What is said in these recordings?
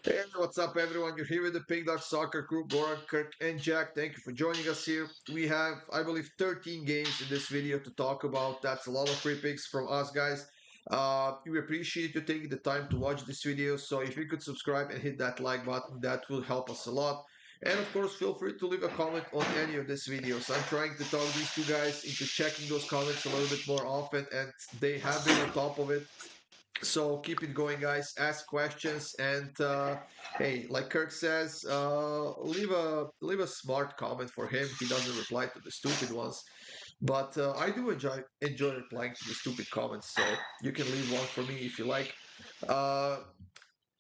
Hey, what's up, everyone? You're here with the PickDawgz Soccer Crew, Goran, Kirk, and Jack. Thank you for joining us here. We have, I believe, 13 games in this video to talk about. That's a lot of free picks from us, guys. We appreciate you taking the time to watch this video. So if you could subscribe and hit that like button, that will help us a lot. And of course, feel free to leave a comment on any of these videos. I'm trying to talk these two guys into checking those comments a little bit more often, and they have been on top of it. So keep it going, guys. Ask questions, and hey, like Kirk says, leave a smart comment for him. He doesn't reply to the stupid ones, but I do enjoy replying to the stupid comments. So you can leave one for me if you like. Uh,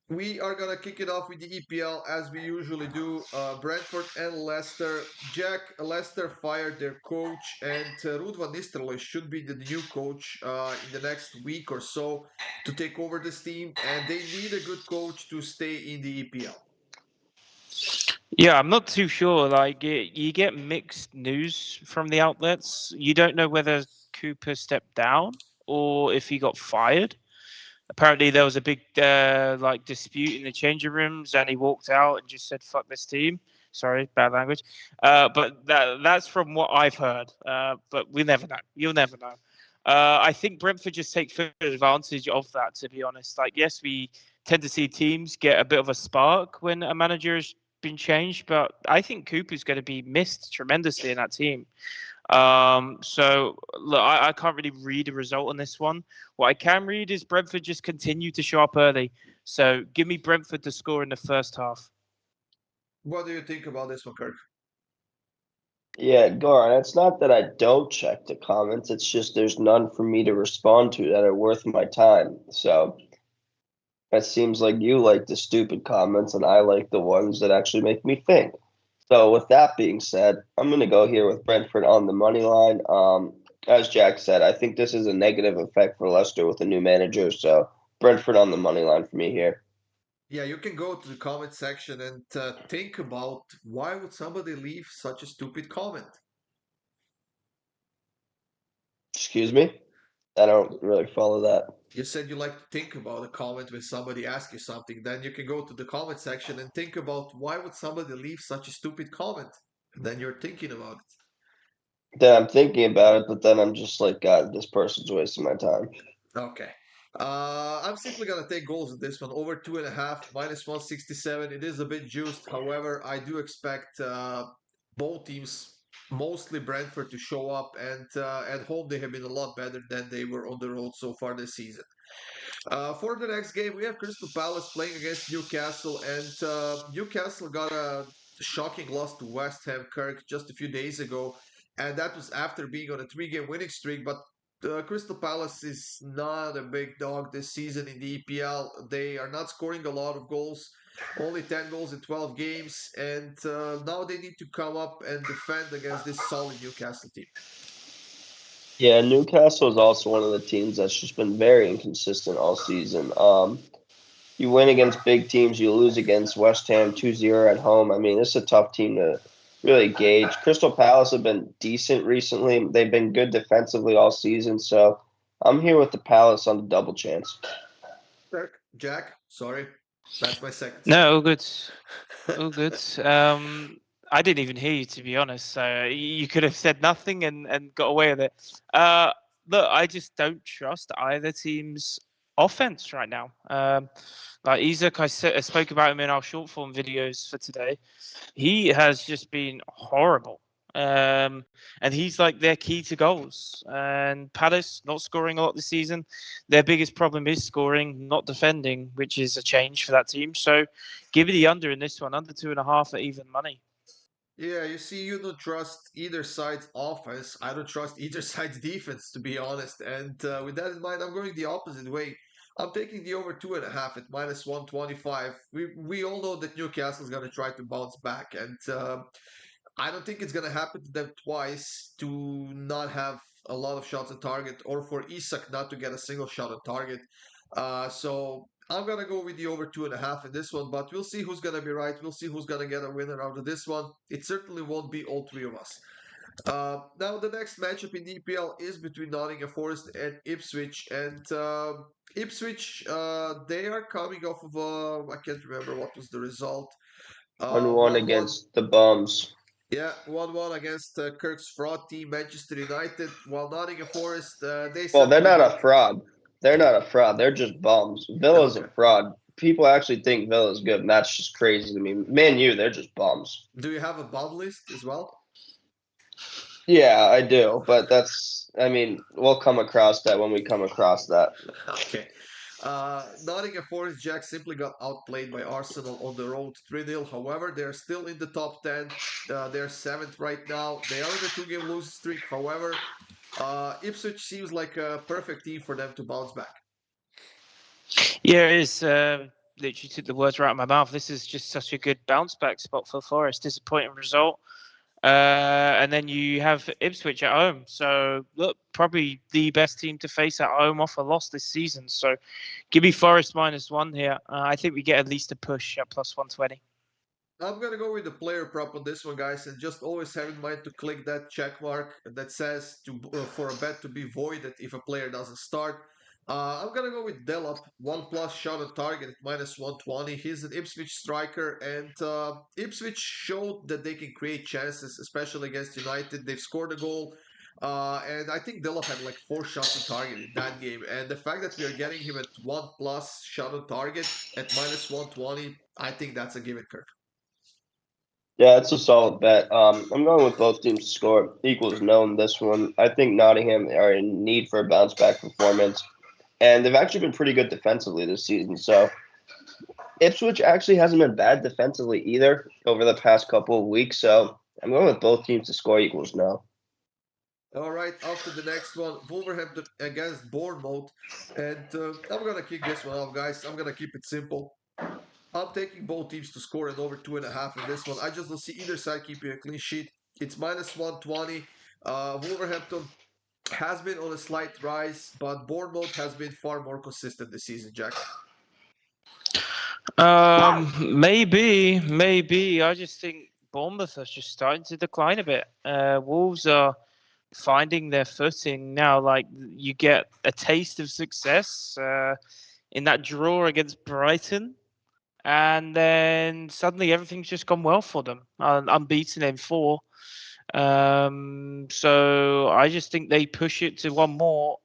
we are gonna kick it off with the EPL as we usually do. Brentford and Leicester. Jack, Leicester fired their coach, and Ruud van Nistelrooy should be the new coach in the next week or so to take over this team. And they need a good coach to stay in the EPL. Yeah, I'm not too sure. You get mixed news from the outlets. You don't know whether Cooper stepped down or if he got fired. Apparently, there was a big dispute in the changing rooms, and he walked out and just said, "Fuck this team." Sorry, bad language. But that's from what I've heard. But we never know. You'll never know. I think Brentford just take full advantage of that. To be honest, yes, we tend to see teams get a bit of a spark when a manager has been changed, but I think Cooper's going to be missed tremendously in that team. So look, I can't really read a result on this one. What I can read is Brentford just continue to show up early. So give me Brentford to score in the first half. What do you think about this one, Kirk? Yeah, Goran, it's not that I don't check the comments, it's just there's none for me to respond to that are worth my time. So it seems like you like the stupid comments and I like the ones that actually make me think. So with that being said, I'm gonna go here with Brentford on the money line. As Jack said, I think this is a negative effect for Leicester with a new manager, so Brentford on the money line for me here. Yeah, you can go to the comment section and think about why would somebody leave such a stupid comment. Excuse me? I don't really follow that. You said you like to think about a comment when somebody asks you something. Then you can go to the comment section and think about why would somebody leave such a stupid comment. And then you're thinking about it. Then I'm thinking about it, but then I'm just like, God, this person's wasting my time. Okay. I'm simply gonna take goals in this one. Over 2.5, minus 167. It is a bit juiced. However, I do expect both teams, mostly Brentford, to show up. And at home, they have been a lot better than they were on the road so far this season. For the next game, we have Crystal Palace playing against Newcastle, and Newcastle got a shocking loss to West Ham, Kirk, just a few days ago, and that was after being on a three-game winning streak. But Crystal Palace is not a big dog this season in the EPL. They are not scoring a lot of goals, only 10 goals in 12 games, and now they need to come up and defend against this solid Newcastle team. Yeah, Newcastle is also one of the teams that's just been very inconsistent all season. You win against big teams, you lose against West Ham 2-0 at home. I mean, it's a tough team to really gauge. Crystal Palace have been decent recently. They've been good defensively all season, so I'm here with the Palace on the double chance. Kirk, Jack, sorry, that's my second say. No, all good. All good. I didn't even hear you, to be honest. So you could have said nothing and got away with it. Look, I just don't trust either team's offense right now. Isaac, I spoke about him in our short form videos for today. He has just been horrible. And he's like their key to goals. And Palace not scoring a lot this season. Their biggest problem is scoring, not defending, which is a change for that team. So give it the under in this one, under 2.5 at even money. Yeah, you see, you don't trust either side's offense. I don't trust either side's defense, to be honest. And with that in mind, I'm going the opposite way. I'm taking the over 2.5 at minus 125. We all know that Newcastle's going to try to bounce back, and I don't think it's going to happen to them twice to not have a lot of shots on target, or for Isak not to get a single shot on target. So I'm gonna go with the over 2.5 in this one, but we'll see who's gonna be right. We'll see who's gonna get a winner out of this one. It certainly won't be all three of us. Now the next matchup in the EPL is between Nottingham Forest and Ipswich, and Ipswich they are coming off of I can't remember what was the result. 1-1 1-1. against the Bums. Yeah, 1-1 against Kirk's fraud team, Manchester United. While Nottingham Forest they Well, they're simply not got a fraud. They're not a fraud. They're just bums. Villa's a okay. fraud. People actually think Villa's good, and that's just crazy to me. Man, they're just bums. Do you have a bomb list as well? Yeah, I do, but I mean, we'll come across that when we come across that. Okay. Nottingham Forest Jack simply got outplayed by Arsenal on the road 3-0. However, they're still in the top 10. They're seventh right now. They are on a two-game losing streak. However, Ipswich seems like a perfect team for them to bounce back. Yeah, it is. Literally took the words right out of my mouth. This is just such a good bounce back spot for Forest. Disappointing result. And then you have Ipswich at home. So, look, probably the best team to face at home off a loss this season. So, give me Forest -1 here. I think we get at least a push at +120. I'm gonna go with the player prop on this one, guys, and just always have in mind to click that check mark that says for a bet to be voided if a player doesn't start. I'm gonna go with Delap, 1+ shot on target at -120. He's an Ipswich striker, and Ipswich showed that they can create chances, especially against United. They've scored a goal, and I think Delap had like 4 shots on target in that game. And the fact that we are getting him at 1+ shot on target at -120, I think that's a given, Kirk. Yeah, it's a solid bet. I'm going with both teams to score equals known this one. I think Nottingham are in need for a bounce back performance, and they've actually been pretty good defensively this season. So Ipswich actually hasn't been bad defensively either over the past couple of weeks. So I'm going with both teams to score equals no. All right, off to the next one. Wolverhampton against Bournemouth. And I'm going to kick this one off, guys. I'm going to keep it simple. I'm taking both teams to score an over 2.5 in this one. I just don't see either side keeping a clean sheet. It's -120. Wolverhampton has been on a slight rise, but Bournemouth has been far more consistent this season, Jack. Maybe. I just think Bournemouth are just starting to decline a bit. Wolves are finding their footing now. Like you get a taste of success in that draw against Brighton, and then suddenly everything's just gone well for them. Unbeaten in 4. So I just think they push it to one more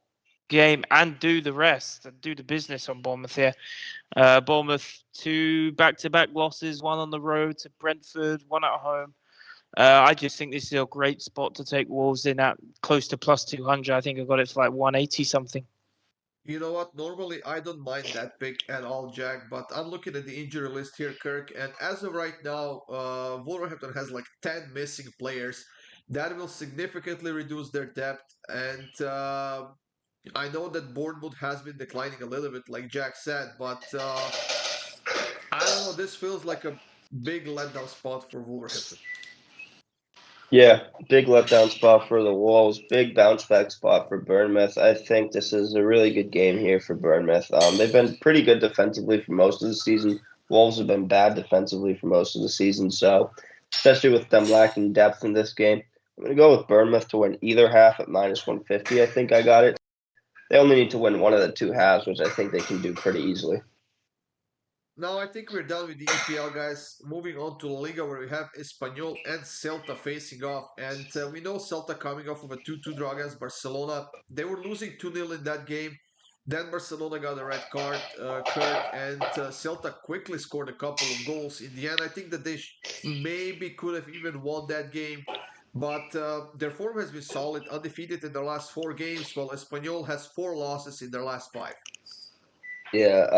game and do the rest and do the business on Bournemouth here. Bournemouth 2 back-to-back losses, 1 on the road to Brentford, 1 at home. I just think this is a great spot to take Wolves in at close to +200. I think I got it for like 180 something. You know what? Normally, I don't mind that pick at all, Jack, but I'm looking at the injury list here, Kirk, and as of right now, Wolverhampton has like 10 missing players. That will significantly reduce their depth, and I know that Bournemouth has been declining a little bit, like Jack said, but I don't know. This feels like a big letdown spot for Wolverhampton. Yeah, big letdown spot for the Wolves, big bounce back spot for Bournemouth. I think this is a really good game here for Bournemouth. They've been pretty good defensively for most of the season. Wolves have been bad defensively for most of the season, so especially with them lacking depth in this game, I'm going to go with Bournemouth to win either half at -150. I think I got it. They only need to win one of the two halves, which I think they can do pretty easily. Now I think we're done with the EPL, guys. Moving on to Liga, where we have Espanyol and Celta facing off. And we know Celta coming off of a 2-2 draw against Barcelona. They were losing 2-0 in that game. Then Barcelona got a red card, Kirk, and Celta quickly scored a couple of goals. In the end, I think that they maybe could have even won that game. But their form has been solid, undefeated in their last 4 games, while Espanyol has 4 losses in their last 5. Yeah,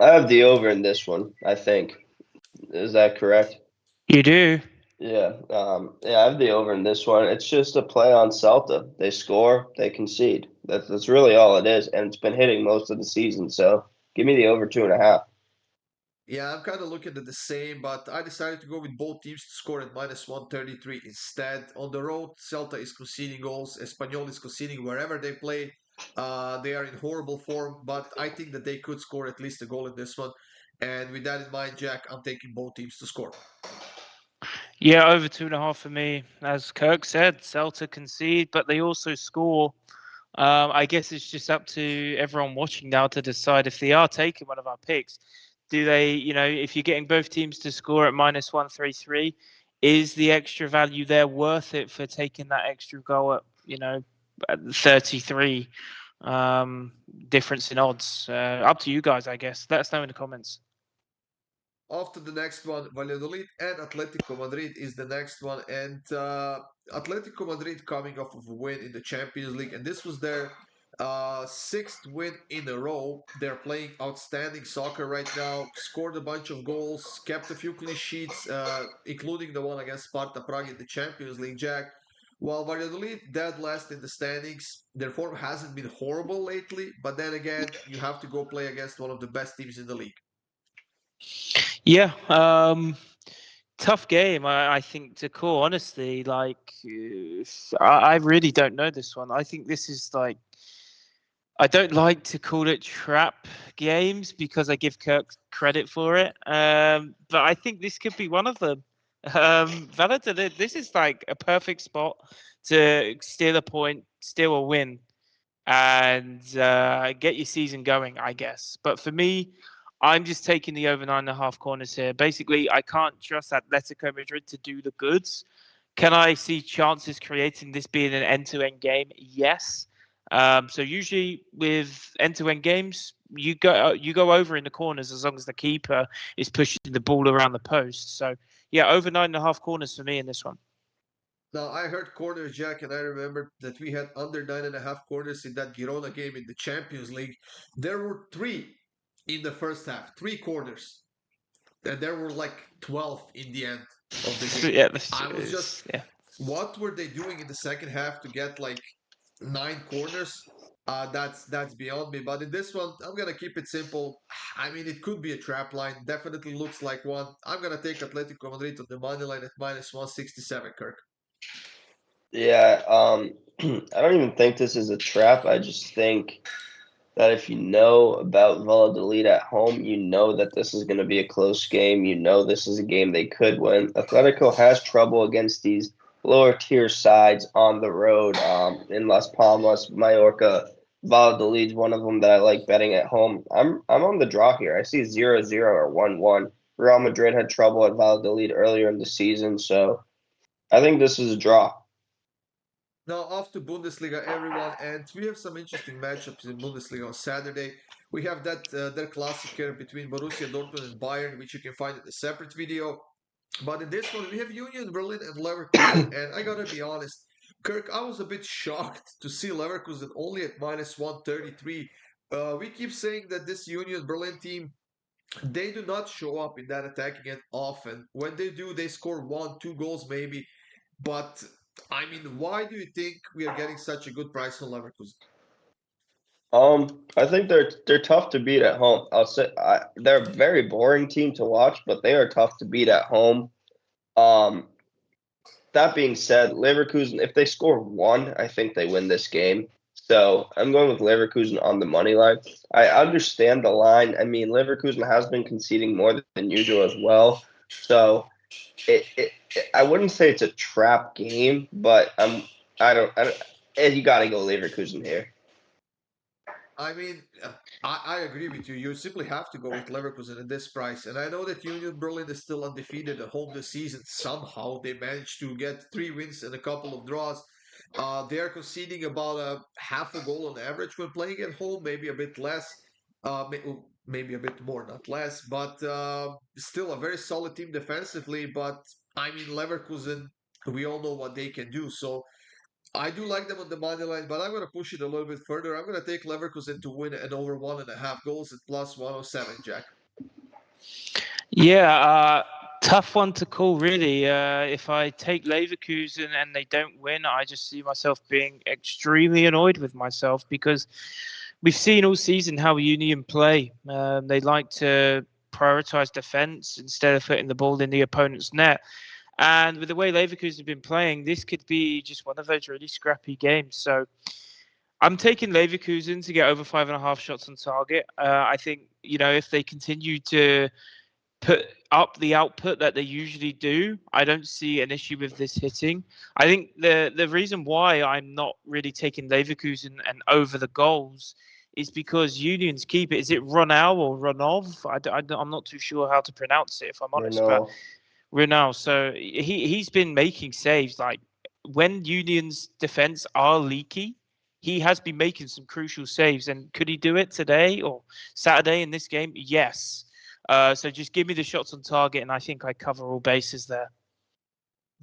I have the over in this one, I think. Is that correct? You do. Yeah, I have the over in this one. It's just a play on Celta. They score, they concede. That's really all it is, and it's been hitting most of the season. So give me the over 2.5. Yeah, I'm kind of looking at the same, but I decided to go with both teams to score at -133 instead. On the road, Celta is conceding goals. Espanyol is conceding wherever they play. They are in horrible form, but I think that they could score at least a goal in this one. And with that in mind, Jack, I'm taking both teams to score. Yeah, over 2.5 for me. As Kirk said, Celta concede, but they also score. I guess it's just up to everyone watching now to decide if they are taking one of our picks. Do they, if you're getting both teams to score at -133, is the extra value there worth it for taking that extra goal at 33 difference in odds? Up to you guys, I guess. Let us know in the comments. After the next one, Valladolid and Atletico Madrid is the next one. And Atletico Madrid coming off of a win in the Champions League. And this was their sixth win in a row. They're playing outstanding soccer right now. Scored a bunch of goals, kept a few clean sheets, including the one against Sparta Prague in the Champions League, Jack. While Valladolid dead last in the standings, their form hasn't been horrible lately. But then again, you have to go play against one of the best teams in the league. Yeah, tough game, I think, to call. Honestly, I really don't know this one. I think this is I don't like to call it trap games because I give Kirk credit for it. But I think this could be one of them. Valladolid, this is like a perfect spot to steal a point, steal a win, and get your season going, I guess. But for me, I'm just taking the over 9.5 corners here. Basically, I can't trust Atletico Madrid to do the goods. Can I see chances creating this being an end-to-end game? Yes. So usually with end-to-end games, you go over in the corners as long as the keeper is pushing the ball around the post. So yeah, over 9.5 corners for me in this one. Now, I heard corners, Jack, and I remember that we had under 9.5 corners in that Girona game in the Champions League. There were three in the first half, three corners. And there were like 12 in the end of the game. Yeah, I was just, what were they doing in the second half to get like 9 corners? That's beyond me. But in this one, I'm gonna keep it simple. I mean, it could be a trap line. Definitely looks like one. I'm gonna take Atletico Madrid on the money line at -167, Kirk. Yeah, I don't even think this is a trap. I just think that if you know about Valladolid at home, you know that this is going to be a close game. You know this is a game they could win. Atletico has trouble against these lower tier sides on the road. In Las Palmas, Mallorca, Valladolid's one of them that I like betting at home. I'm on the draw here. I see 0-0 or 1-1. Real Madrid had trouble at Valladolid earlier in the season, so I think this is a draw. Now off to Bundesliga, everyone, and we have some interesting matchups in Bundesliga on Saturday. We have that their Klassiker between Borussia Dortmund and Bayern, which you can find in a separate video. But in this one, we have Union Berlin and Leverkusen, and I gotta be honest, Kirk, I was a bit shocked to see Leverkusen only at -133. We keep saying that this Union Berlin team, they do not show up in that attacking end often. When they do, they score 1, 2 goals maybe. But I mean, why do you think we are getting such a good price on Leverkusen? I think they're tough to beat at home. I'll say they're a very boring team to watch, but they are tough to beat at home. Um, that being said, Leverkusen, if they score one, I think they win this game. So I'm going with Leverkusen on the money line. I understand the line. I mean, Leverkusen has been conceding more than usual as well. So I wouldn't say it's a trap game, but I don't you got to go Leverkusen here. I mean, I agree with you. You simply have to go with Leverkusen at this price. And I know that Union Berlin is still undefeated at home this season. Somehow they managed to get 3 wins and a couple of draws. They are conceding about a half a goal on average when playing at home, maybe a bit less, maybe a bit more, not less. But still a very solid team defensively. But I mean, Leverkusen, we all know what they can do. So I do like them on the money line, but I'm going to push it a little bit further. I'm going to take Leverkusen to win and over 1.5 goals at +107, Jack. Yeah, tough one to call, really. If I take Leverkusen and they don't win, I just see myself being extremely annoyed with myself because we've seen all season how Union play. They like to prioritize defense instead of putting the ball in the opponent's net. And with the way Leverkusen have been playing, this could be just one of those really scrappy games. So I'm taking Leverkusen to get over 5.5 shots on target. I think, if they continue to put up the output that they usually do, I don't see an issue with this hitting. I think the reason why I'm not really taking Leverkusen and over the goals is because Union's keeper, is it Ronau or Ronov? I'm not too sure how to pronounce it, if I'm honest, but Ronau. So he's been making saves. Like when Union's defense are leaky, he has been making some crucial saves. And could he do it today or Saturday in this game? Yes. So just give me the shots on target, and I think I cover all bases there.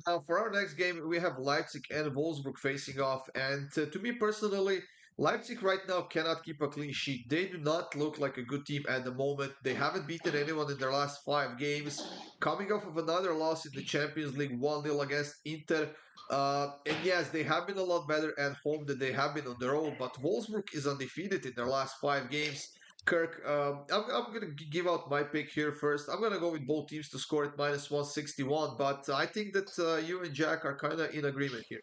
Now, for our next game, we have Leipzig and Wolfsburg facing off. And to me personally, Leipzig right now cannot keep a clean sheet. They do not look like a good team at the moment. They haven't beaten anyone in their last 5 games. Coming off of another loss in the Champions League, 1-0 against Inter. And yes, they have been a lot better at home than they have been on the road. But Wolfsburg is undefeated in their last 5 games. Kirk, I'm going to give out my pick here first. I'm going to go with both teams to score at minus 161, but I think that you and Jack are kind of in agreement here.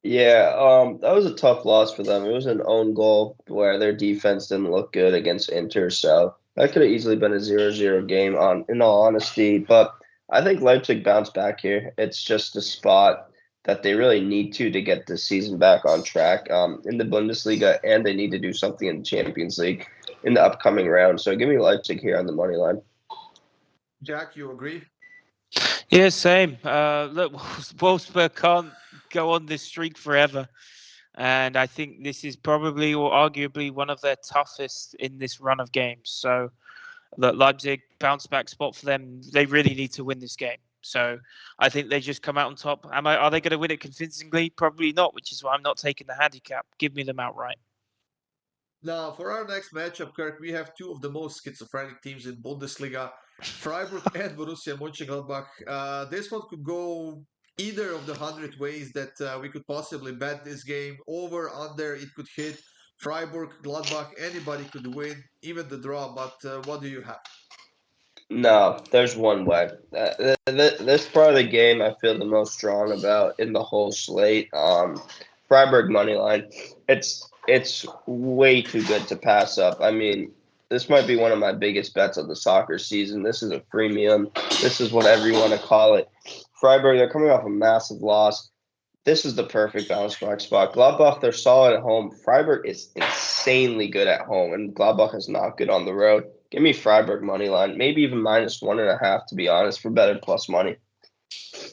Yeah, that was a tough loss for them. It was an own goal where their defense didn't look good against Inter, so that could have easily been a 0-0 game in all honesty. But I think Leipzig bounced back here. It's just a spot that they really need to get the season back on track in the Bundesliga, and they need to do something in the Champions League in the upcoming round. So give me Leipzig here on the money line. Jack, you agree? Yeah, same. Look, Wolfsburg can't go on this streak forever. And I think this is probably or arguably one of their toughest in this run of games. So Leipzig bounce back spot for them. They really need to win this game. So I think they just come out on top. Are they going to win it convincingly? Probably not, which is why I'm not taking the handicap. Give me them outright. Now, for our next matchup, Kirk, we have two of the most schizophrenic teams in Bundesliga, Freiburg and Borussia Mönchengladbach. This one could go either of the 100 ways that we could possibly bet this game. Over, under, it could hit. Freiburg, Gladbach, anybody could win, even the draw. But what do you have? No, there's one way. This part of the game I feel the most strong about in the whole slate. Freiburg money line. It's way too good to pass up. I mean, this might be one of my biggest bets of the soccer season. This is a premium. This is whatever you want to call it. Freiburg, they're coming off a massive loss. This is the perfect bounce back spot. Gladbach, they're solid at home. Freiburg is insanely good at home, and Gladbach is not good on the road. Give me Freiburg money line, maybe even minus 1.5 to be honest, for better plus money.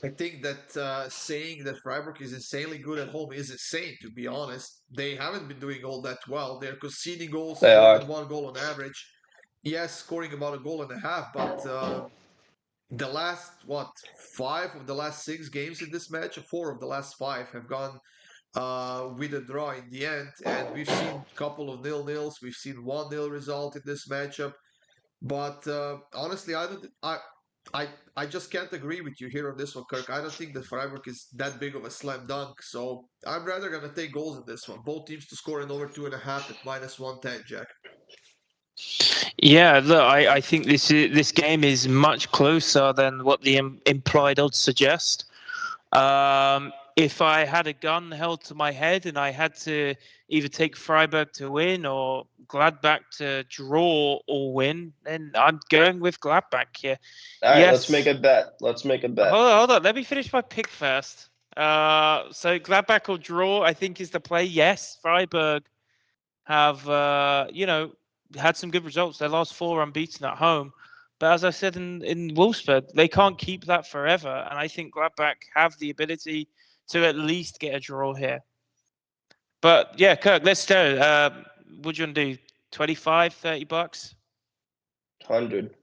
I think that saying that Freiburg is insanely good at home is insane, to be honest. They haven't been doing all that well. They're conceding goals, They more are. than 1 goal on average. Yes, scoring about a goal and a half, but the last, 5 of the last 6 games in this match, 4 of the last 5 have gone with a draw in the end. And we've seen a couple of 0-0s. We've seen 1-0 result in this matchup. But honestly, I just can't agree with you here on this one, Kirk. I don't think that Freiburg is that big of a slam dunk. So I'm rather gonna take goals in this one. Both teams to score in over 2.5 at minus 110, Jack. Yeah, look, I think this game is much closer than what the implied odds suggest. If I had a gun held to my head and I had to either take Freiburg to win or Gladbach to draw or win, then I'm going with Gladbach here. All right, let's make a bet. Hold on. Let me finish my pick first. So Gladbach or draw, I think, is the play. Yes, Freiburg have, had some good results. Their last 4 unbeaten at home. But as I said in Wolfsburg, they can't keep that forever. And I think Gladbach have the ability to at least get a draw here. But yeah, Kirk, let's go. What do you want to do? 25, 30 bucks? 100.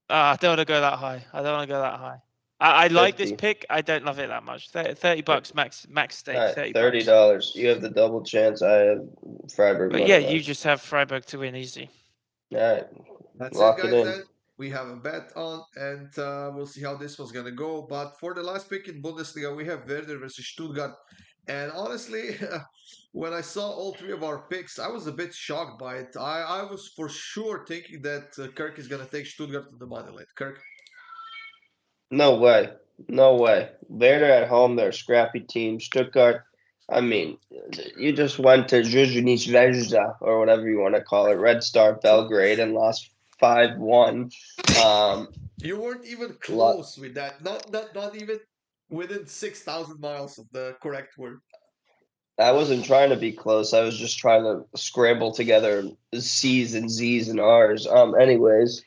I don't want to go that high. I like this pick. I don't love it that much. 30 bucks max stake. Right, $30. $30. You have the double chance. I have Freiburg. But yeah, you just have Freiburg to win easy. All right. That's Lock it, it guys. in. Then we have a bet on, and we'll see how this one's gonna go. But for the last pick in Bundesliga, we have Werder versus Stuttgart. And honestly, when I saw all 3 of our picks, I was a bit shocked by it. I was for sure thinking that Kirk is gonna take Stuttgart to the money line. Kirk. No way. Werder at home, they're a scrappy team. Stuttgart, I mean, you just went to Zvezda or whatever you want to call it, Red Star Belgrade, and lost 5-1. You weren't even Lot. close with that. Not even within 6,000 miles of the correct word. I wasn't trying to be close. I was just trying to scramble together C's and Z's and R's. Anyways,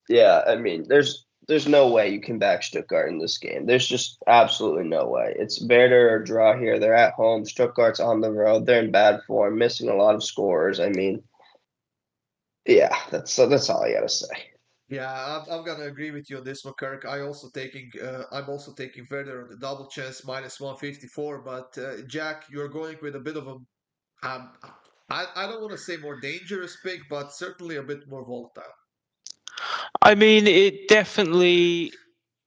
yeah, I mean, there's no way you can back Stuttgart in this game. There's just absolutely no way. It's Werder or draw here. They're at home. Stuttgart's on the road. They're in bad form, missing a lot of scorers. I mean, yeah, that's all I gotta say. Yeah, I'm gonna agree with you on this one, Kirk. I'm also taking Werder on the double chance minus 154. But Jack, you're going with a bit of a um, I don't want to say more dangerous pick, but certainly a bit more volatile. I mean, it definitely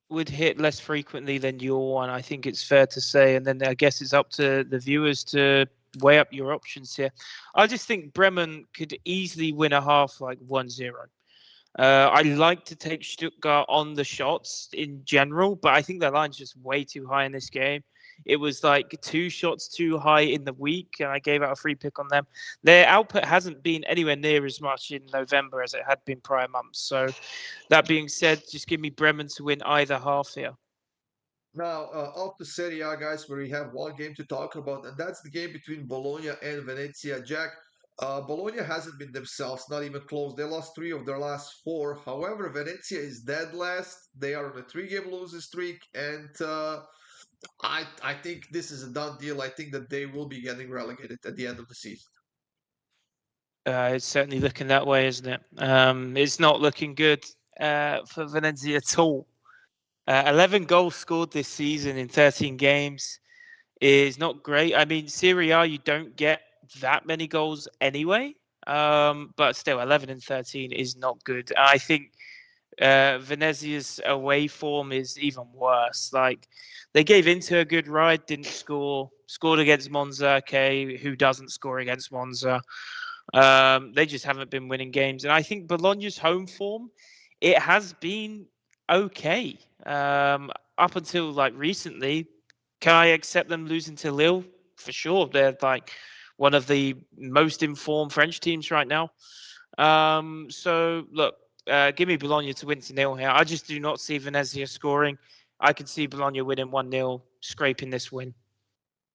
would hit less frequently than your one. I think it's fair to say. And then I guess it's up to the viewers to weigh up your options here. I just think Bremen could easily win a half like 1-0. I like to take Stuttgart on the shots in general, but I think their line's just way too high in this game. It was like 2 shots too high in the week, and I gave out a free pick on them. Their output hasn't been anywhere near as much in November as it had been prior months. So, that being said, just give me Bremen to win either half here. Now, off to Serie A, guys, where we have one game to talk about, and that's the game between Bologna and Venezia. Jack, Bologna hasn't been themselves, not even close. They lost 3 of their last 4. However, Venezia is dead last. They are on a 3-game losing streak, and I think this is a done deal. I think that they will be getting relegated at the end of the season. It's certainly looking that way, isn't it? It's not looking good for Venezia at all. 11 goals scored this season in 13 games is not great. I mean, Serie A, you don't get that many goals anyway, but still, 11 and 13 is not good. I think Venezia's away form is even worse. Like, they gave into a good ride, didn't score, scored against Monza. Okay, who doesn't score against Monza? They just haven't been winning games. And I think Bologna's home form, it has been okay. Up until like recently, can I accept them losing to Lille? For sure. They're like one of the most informed French teams right now. So look, give me Bologna to win to 0 here. I just do not see Venezia scoring. I could see Bologna winning 1-0, scraping this win.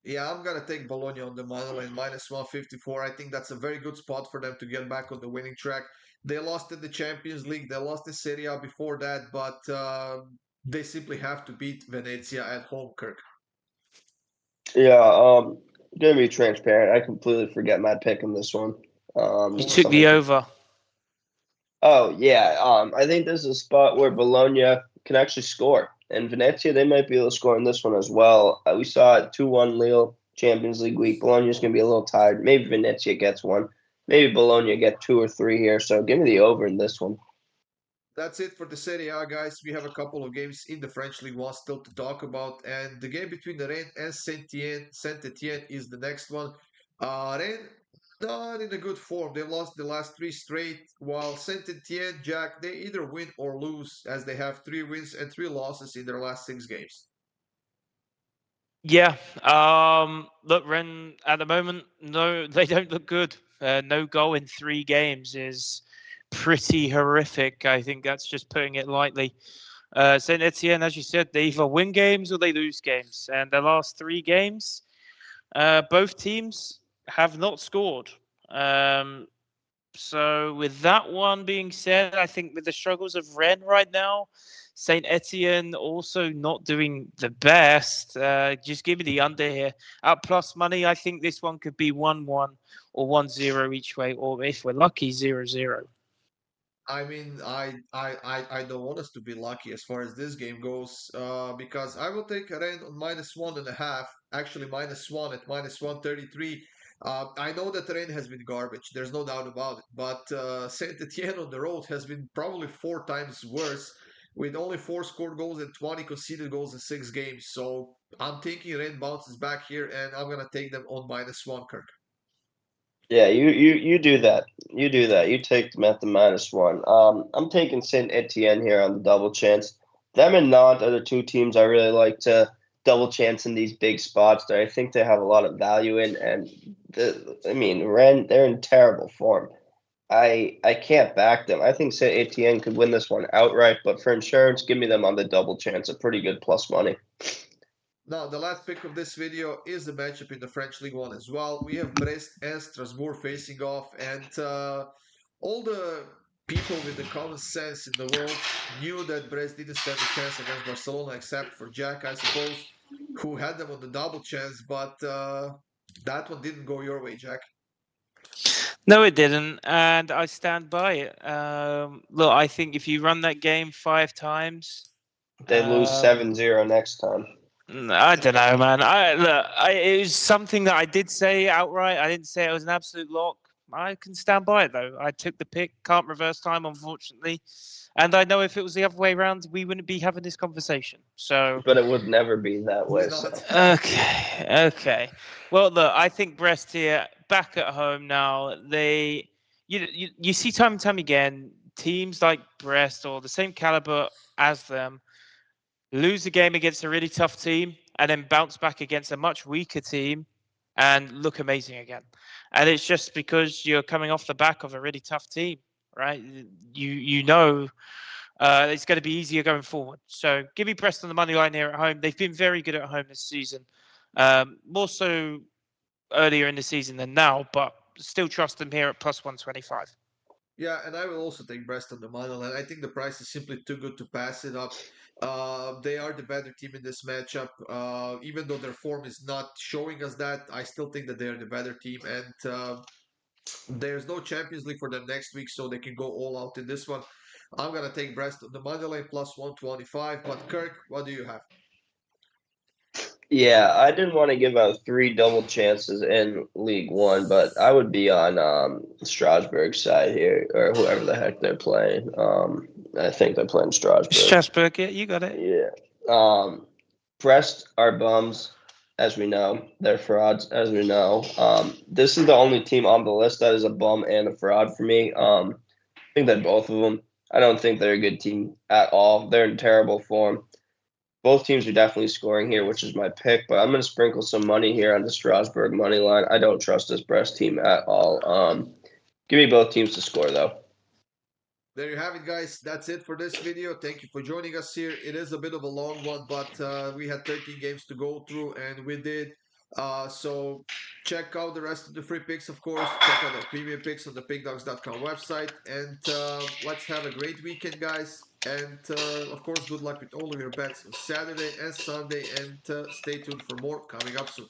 Yeah, I'm gonna take Bologna on the money line minus 154. I think that's a very good spot for them to get back on the winning track. They lost in the Champions League, they lost in Serie A before that, but they simply have to beat Venezia at home, Kirk. Yeah, gonna be transparent. I completely forget my pick in this one. You took the over. Oh yeah, I think this is a spot where Bologna can actually score, and Venezia they might be able to score in this one as well. We saw it 2-1 Lille Champions League week. Bologna's gonna be a little tired. Maybe Venezia gets one. Maybe Bologna get 2 or 3 here. So give me the over in this one. That's it for the Serie A, guys. We have a couple of games in the French League One still to talk about, and the game between the Rennes and Saint-Etienne is the next one. Rennes not in a good form. They lost the last 3 straight, while Saint-Etienne, Jack, they either win or lose, as they have 3 wins and 3 losses in their last 6 games. Yeah. Look, Rennes at the moment, no, they don't look good. No goal in 3 games is pretty horrific. I think that's just putting it lightly. Saint Etienne, as you said, they either win games or they lose games. And the last 3 games, both teams have not scored. So with that one being said, I think with the struggles of Rennes right now, Saint Etienne also not doing the best. Just give me the under here. At plus money, I think this one could be 1-1 or 1-0 each way, or if we're lucky, 0-0. I mean, I don't want us to be lucky as far as this game goes, because I will take Rennes on minus 1.5, actually minus 1 at minus 133. I know that Rennes has been garbage, there's no doubt about it, but Saint Etienne on the road has been probably 4 times worse, with only 4 scored goals and 20 conceded goals in 6 games. So I'm thinking Rennes bounces back here, and I'm gonna take them on minus 1, Kirk. Yeah, you do that. You do that. You take them at the minus 1. I'm taking Saint Etienne here on the double chance. Them and Nantes are the 2 teams I really like to double chance in these big spots that I think they have a lot of value in. And I mean, Rennes, they're in terrible form. I can't back them. I think Saint Etienne could win this one outright, but for insurance, give me them on the double chance. A pretty good plus money. Now, the last pick of this video is the matchup in the French League One as well. We have Brest and Strasbourg facing off, and all the people with the common sense in the world knew that Brest didn't stand a chance against Barcelona, except for Jack, I suppose, who had them on the double chance, but that one didn't go your way, Jack. No, it didn't, and I stand by it. Look, I think if you run that game 5 times, They lose 7-0 next time. I don't know, man. It was something that I did say outright. I didn't say it was an absolute lock. I can stand by it though. I took the pick. Can't reverse time, unfortunately. And I know if it was the other way around, we wouldn't be having this conversation. So, but it would never be that way. So. Okay. Well, look, I think Brest here, back at home now. You see time and time again, teams like Brest or the same caliber as them lose a game against a really tough team and then bounce back against a much weaker team and look amazing again. And it's just because you're coming off the back of a really tough team, right? You know it's going to be easier going forward. So give me Brest on the money line here at home. They've been very good at home this season, more so earlier in the season than now, but still trust them here at plus 125. Yeah, and I will also take Brest on the money line. I think the price is simply too good to pass it up. They are the better team in this matchup. Even though their form is not showing us that, I still think that they are the better team. And there's no Champions League for them next week, so they can go all out in this one. I'm gonna take Brest on the money line plus 125. But Kirk, what do you have? Yeah, I didn't want to give out 3 double chances in League One, but I would be on Strasbourg's side here, or whoever the heck they're playing. I think they're playing Strasbourg. Strasbourg, yeah, you got it. Yeah. Brest are bums, as we know. They're frauds, as we know. This is the only team on the list that is a bum and a fraud for me. I think that both of them. I don't think they're a good team at all. They're in terrible form. Both teams are definitely scoring here, which is my pick, but I'm going to sprinkle some money here on the Strasbourg money line. I don't trust this Brest team at all. Give me both teams to score, though. There you have it, guys. That's it for this video. Thank you for joining us here. It is a bit of a long one, but we had 13 games to go through, and we did. So check out the rest of the free picks, of course. Check out our premium picks on the PickDawgz.com website. And let's have a great weekend, guys. And of course, good luck with all of your bets on Saturday and Sunday. And stay tuned for more coming up soon.